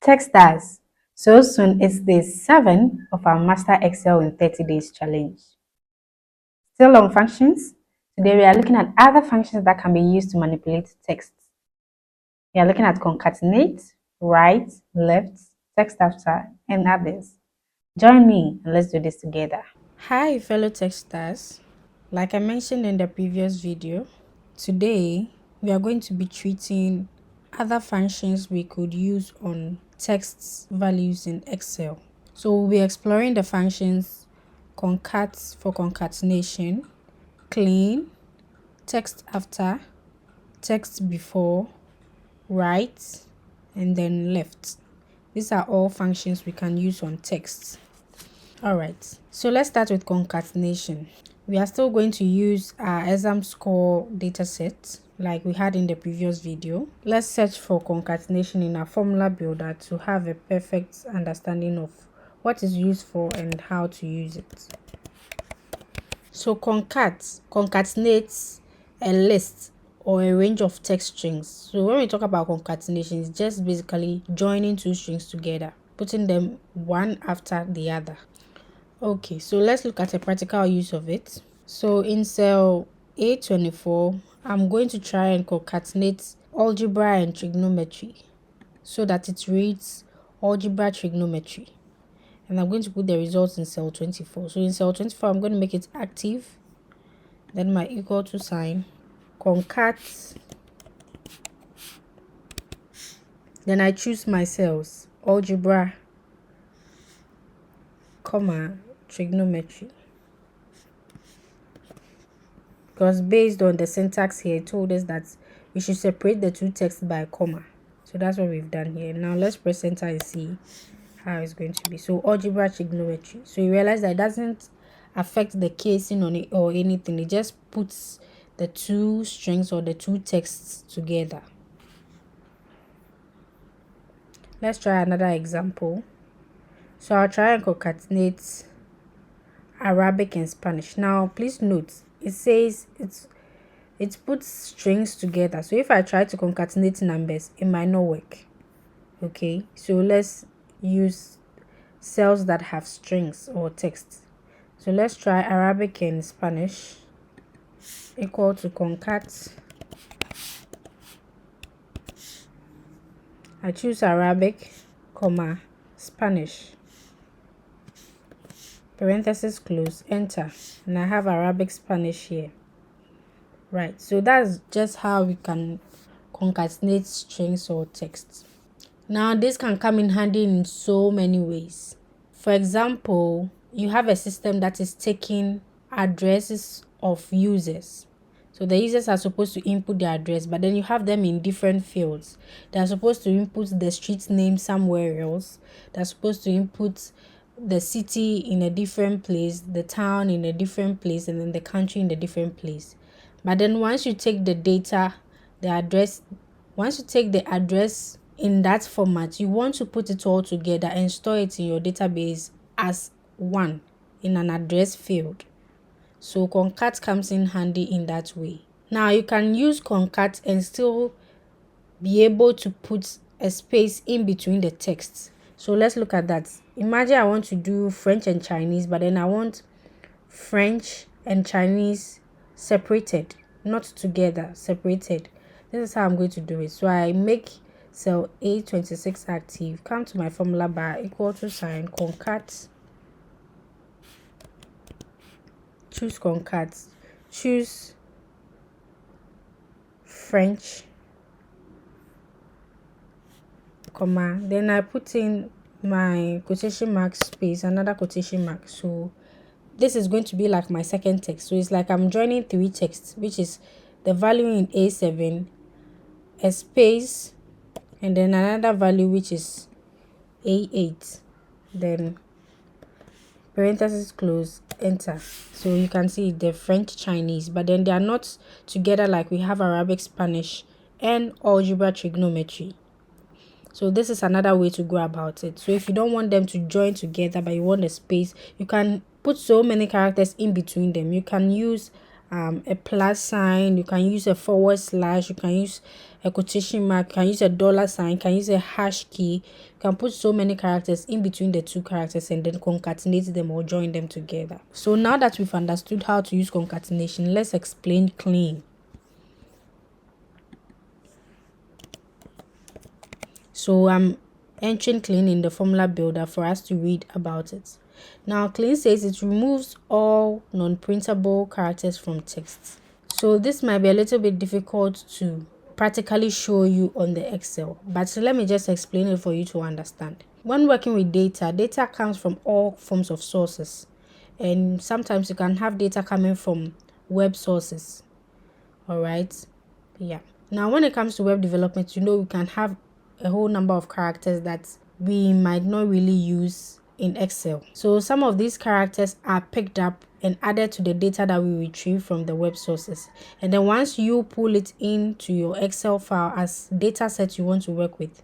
Techstars. So soon it's day 7 of our Master Excel in 30 Days challenge. Still on functions, today we are looking at other functions that can be used to manipulate text. We are looking at concatenate, right, left, text after, and others. Join me and let's do this together. Hi fellow Techstars. Like I mentioned in the previous video, today we are going to be treating other functions we could use on text values in Excel. So we'll be exploring the functions concat for concatenation, clean, text after, text before, right, and then left. These are all functions we can use on text. Alright, so let's start with concatenation. We are still going to use our exam score dataset like we had in the previous video. Let's search for concatenation in our formula builder to have a perfect understanding of what is used for and how to use it. So concatenates a list or a range of text strings. So when we talk about concatenation, it's just basically joining two strings together, putting them one after the other. Okay, so let's look at a practical use of it. So in cell A24, I'm going to try and concatenate algebra and trigonometry so that it reads algebra trigonometry. And I'm going to put the results in cell 24. So in cell 24, I'm going to make it active. Then my equal to sign, concat. Then I choose my cells, algebra, comma, trigonometry. Because based on the syntax here, it told us that we should separate the two texts by a comma. So that's what we've done here. Now let's press enter and see how it's going to be. So algebra trigonometry. So you realize that it doesn't affect the casing on it or anything. It just puts the two strings or the two texts together. Let's try another example. So I'll try and concatenate Arabic and Spanish. Now please note, it says it puts strings together. So if I try to concatenate numbers, it might not work. Okay, so let's use cells that have strings or text. So let's try Arabic and Spanish equal to concat. I choose Arabic, comma, Spanish. Parenthesis close, enter, and I have Arabic Spanish here. Right, so that's just how we can concatenate strings or text. Now this can come in handy in so many ways. For example, you have a system that is taking addresses of users. So the users are supposed to input their address, but then you have them in different fields. They are supposed to input the street name somewhere else. They're supposed to input the city in a different place, the town in a different place, and then the country in a different place. But then once you take the data, once you take the address in that format, you want to put it all together and store it in your database as one in an address field. So concat comes in handy in that way. Now you can use concat and still be able to put a space in between the texts. So let's look at that. Imagine I want to do French and Chinese, but then I want French and Chinese separated, not together, separated. This is how I'm going to do it. So I make cell A26 active, come to my formula bar, equal to sign, concat, choose concat, choose French, comma, then I put in my quotation mark space, another quotation mark. So this is going to be like my second text. So it's like I'm joining three texts, which is the value in A7, a space, and then another value which is A8, then parenthesis close, enter. So you can see the French Chinese, but then they are not together like we have Arabic Spanish and algebra trigonometry. So this is another way to go about it. So if you don't want them to join together but you want a space, you can put so many characters in between them. You can use a plus sign, you can use a forward slash, you can use a quotation mark, you can use a dollar sign, you can use a hash key. You can put so many characters in between the two characters and then concatenate them or join them together. So now that we've understood how to use concatenation, let's explain clean. So I'm entering clean in the formula builder for us to read about it. Now clean says it removes all non-printable characters from text. So this might be a little bit difficult to practically show you on the Excel, but let me just explain it for you to understand. When working with data comes from all forms of sources, and sometimes you can have data coming from web sources. All right, yeah. Now when it comes to web development, we can have a whole number of characters that we might not really use in Excel. So some of these characters are picked up and added to the data that we retrieve from the web sources. And then once you pull it into your Excel file as data set you want to work with,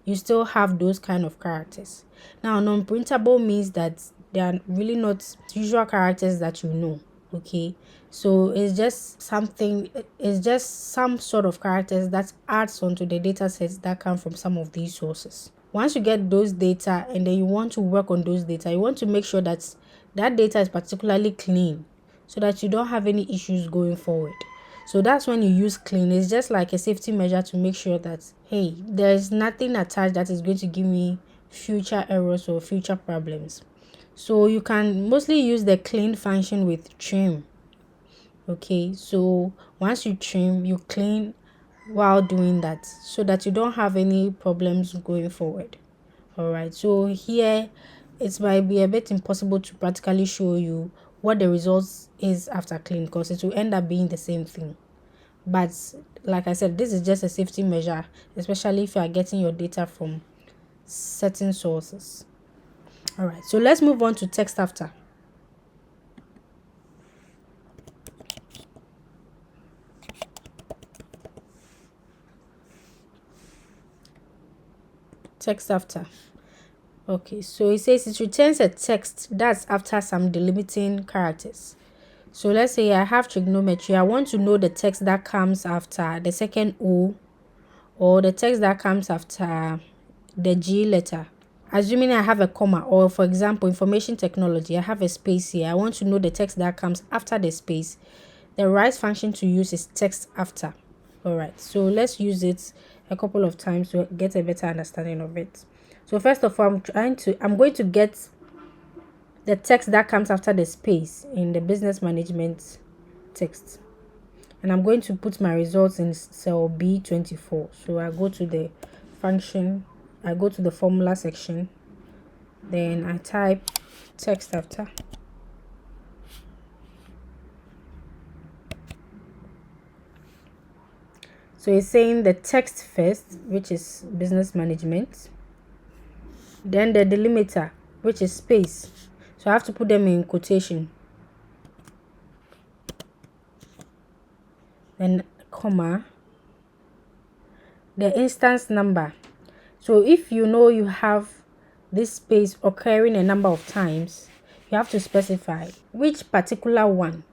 you still have those kind of characters. Now, non-printable means that they are really not usual characters that you know. Okay, so it's just some sort of characters that adds onto the data sets that come from some of these sources. Once you get those data and then you want to work on those data, you want to make sure that that data is particularly clean so that you don't have any issues going forward. So that's when you use clean. It's just like a safety measure to make sure that, hey, there's nothing attached that is going to give me future errors or future problems. So you can mostly use the clean function with trim. Okay, so once you trim, you clean while doing that so that you don't have any problems going forward. All right, so here it might be a bit impossible to practically show you what the results is after clean because it will end up being the same thing. But like I said, this is just a safety measure, especially if you are getting your data from certain sources. All right, so let's move on to text after. Text after. Okay, so it says it returns a text that's after some delimiting characters. So let's say I have trigonometry. I want to know the text that comes after the second O or the text that comes after the G letter. Assuming I have a comma, or for example, information technology, I have a space here. I want to know the text that comes after the space. The right function to use is text after. All right, so let's use it a couple of times to get a better understanding of it. So first of all, I'm going to get the text that comes after the space in the business management text. And I'm going to put my results in cell B24. So I go to the function, I go to the formula section, then I type text after. So it's saying the text first, which is business management, then the delimiter, which is space. So I have to put them in quotation, then comma, the instance number. So if you know you have this space occurring a number of times, you have to specify which particular one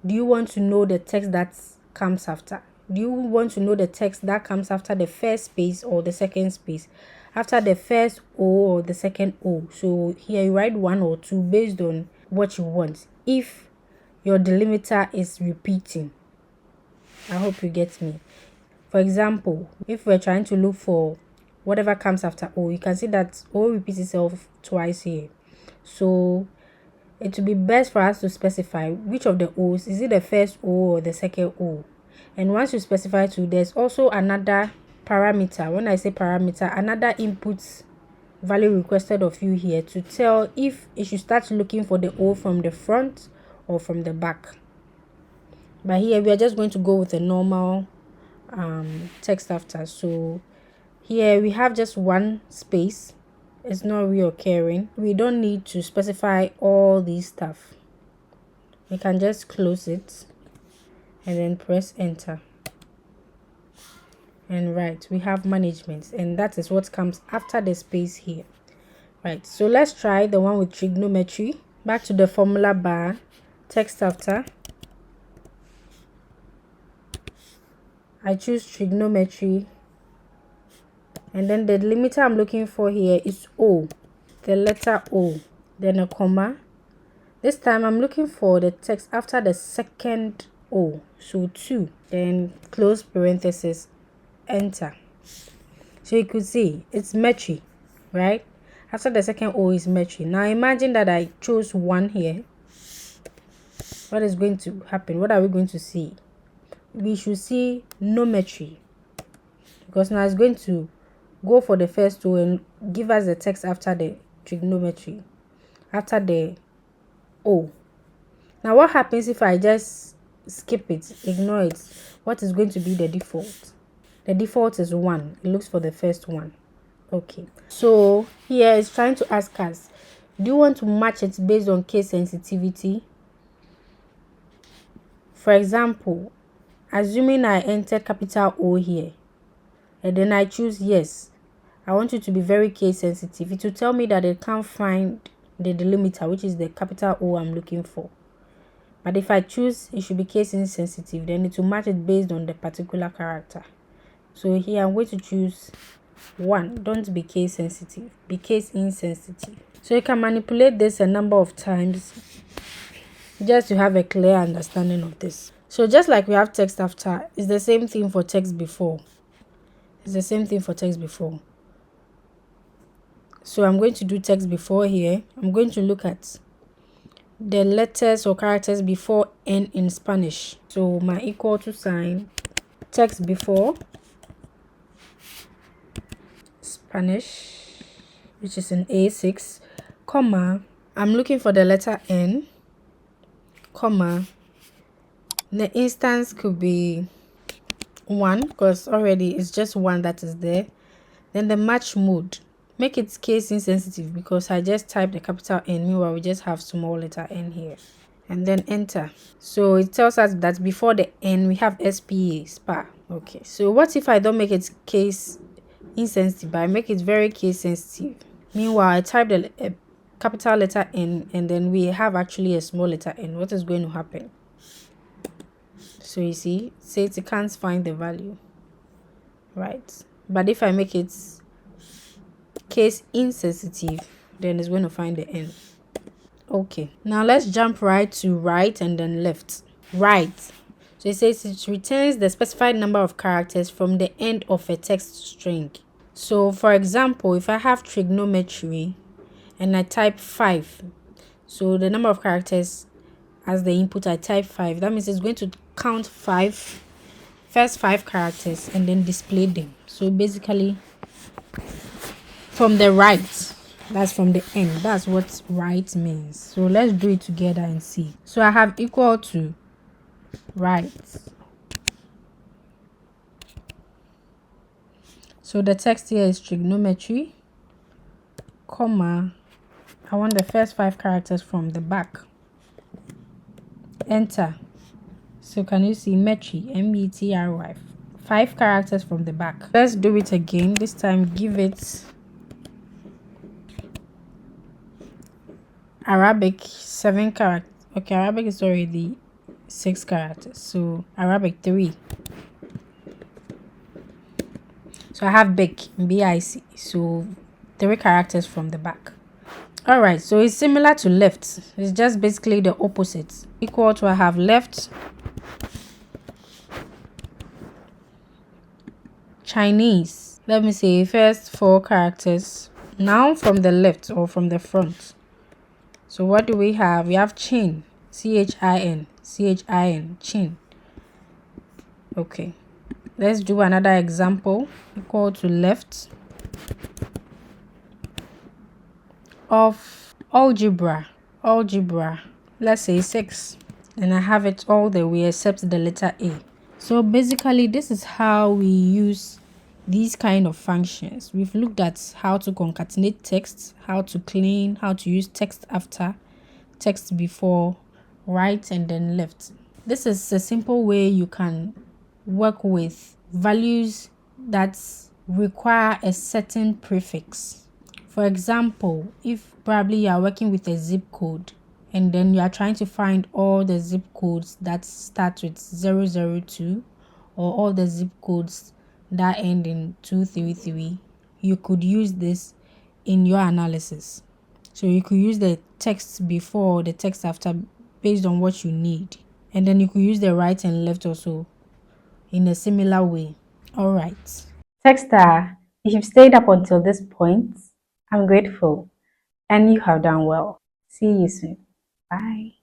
do you want to know the text that comes after. Do you want to know the text that comes after the first space or the second space, after the first O or the second O? So here you write 1 or 2 based on what you want. If your delimiter is repeating, I hope you get me. For example, if we're trying to look for whatever comes after O, you can see that O repeats itself twice here. So it would be best for us to specify which of the O's, is it the first O or the second O? And once you specify 2, there's also another parameter. When I say parameter, another input value requested of you here to tell if it should start looking for the O from the front or from the back. But here we are just going to go with a normal text after. So here we have just one space. It's not reoccurring. We don't need to specify all these stuff. We can just close it and then press enter. And right, we have management, and that is what comes after the space here. Right, so let's try the one with trigonometry. Back to the formula bar, text after. I choose trigonometry, and then the delimiter I'm looking for here is O, the letter O, then a comma. This time I'm looking for the text after the second O, so 2, then close parenthesis, enter. So you could see it's metry, right? After the second O is metry. Now imagine that I chose 1 here. What is going to happen? What are we going to see? We should see no metry, because now it's going to go for the first O and give us the text after the trigonometry, after the O. Now what happens if I just skip it, ignore it? What is going to be the default? The default is 1. It looks for the first one. Okay, so here it's trying to ask us, do you want to match it based on case sensitivity? For example, assuming I entered capital O here, and then I choose yes, I want you to be very case sensitive. It will tell me that it can't find the delimiter, which is the capital O I'm looking for. But if I choose it should be case insensitive, then it will match it based on the particular character. So here I'm going to choose 1. Don't be case sensitive, be case insensitive. So you can manipulate this a number of times just to have a clear understanding of this. So just like we have text after, it's the same thing for text before. It's the same thing for text before. So I'm going to do text before here. I'm going to look at the letters or characters before N in Spanish. So my equal to sign, text before, Spanish, which is in A6, comma, I'm looking for the letter N, comma, the instance could be 1, because already it's just 1 that is there. Then the match mode, make it case insensitive because I just typed the capital N, meanwhile we just have small letter N here, and then enter. So it tells us that before the N we have SPA, SPA. Okay, so what if I don't make it case insensitive, but I make it very case sensitive? Meanwhile I type the capital letter N, and then we have actually a small letter N. What is going to happen? So you see, say it can't find the value, right? But if I make it case insensitive, then it's going to find the N. Okay, now let's jump right to right and then left. Right, so it says it returns the specified number of characters from the end of a text string. So for example, if I have trigonometry and I type 5, so the number of characters as the input I type 5, that means it's going to count first 5 characters and then display them. So basically from the right, that's from the end, that's what right means. So let's do it together and see. So I have equal to right, so the text here is trigonometry, comma, I want the first 5 characters from the back, enter. So can you see metry, metry, 5 characters from the back. Let's do it again. This time give it Arabic 7 characters. Okay, Arabic is already 6 characters, so Arabic 3. So I have BIC, BIC, so 3 characters from the back. All right, so it's similar to left. It's just basically the opposite. Equal to, I have left Chinese. Let me say first 4 characters. Now from the left or from the front. So what do we have? We have chin, CHIN, CHIN, chin. Okay, let's do another example. Equal to left of algebra, let's say 6, and I have it all the way except the letter A. So basically this is how we use these kind of functions. We've looked at how to concatenate text, how to clean, how to use text after, text before, right and then left. This is a simple way you can work with values that require a certain prefix. For example, if probably you are working with a zip code and then you are trying to find all the zip codes that start with 002 or all the zip codes that end in 233, you could use this in your analysis. So you could use the text before, the text after, based on what you need. And then you could use the right and left also in a similar way. All right. Texter, if you've stayed up until this point, I'm grateful and you have done well. See you soon. Bye.